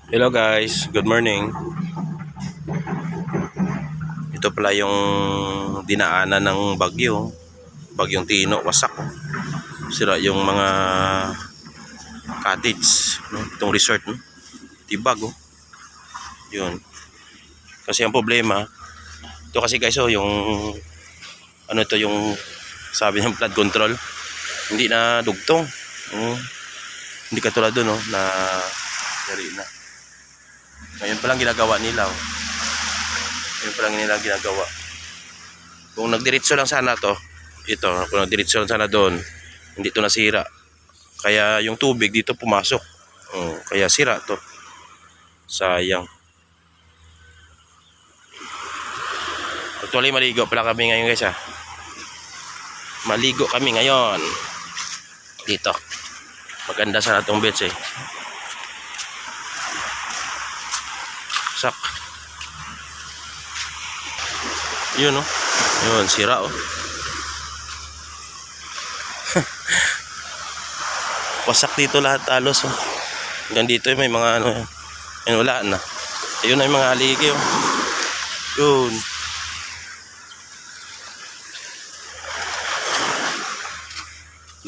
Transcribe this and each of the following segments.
Hello guys, good morning. Ito pala yung dinaanan ng Bagyong Tino, wasak. Sira yung mga cottage, no? Itong resort, no? Tibag, oh. Yun. Kasi ang problema, ito kasi guys, oh, yung ano ito yung sabi ng flood control, hindi na dugtong. Hindi katulad doon, no, na yari na. Ngayon pa lang ginagawa nila, oh. Ngayon pa lang nila ginagawa. Kung nagdiretso lang sana to, ito, kung nagdiretso lang sana doon, hindi to nasira. Kaya yung tubig dito pumasok. Kaya sira to. Sayang. Actually, maligo pala kami ngayon guys, ha. Maligo kami ngayon. Dito. Maganda sana itong beach, eh. Sak. Yun, oh. Yun, sira, oh. Wasak dito lahat halos, oh. Hanggang dito may mga ano, yun, wala na. Ayun na yung mga haligi, oh. Yun.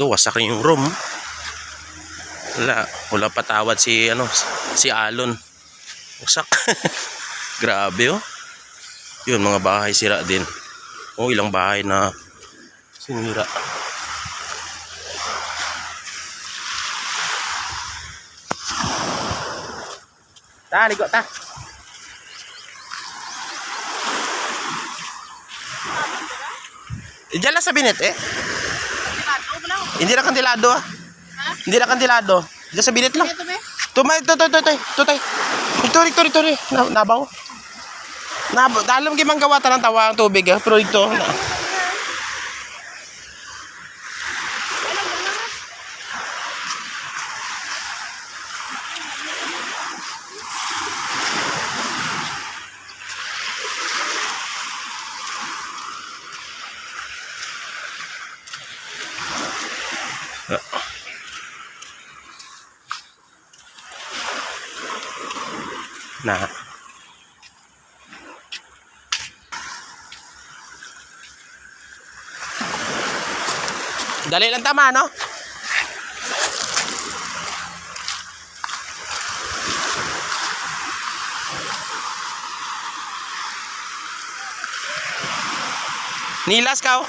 Wasak yung room. Wala patawad si si Alon. Wasak. Grabe, oh. Yun, mga bahay sira din. Ilang bahay na sinira. Ligo ta. Diyan lang sa binet, eh. Hindi na kantilado, ah. Hindi na kantilado. Diyan sa binet lang. Tumay, tutay. Ito. Nabaw. Dalam gimang gawa ta ng tawa ang tubig, ah. Pero ito, na. Dali lang tama, no? Nilas ka, oh.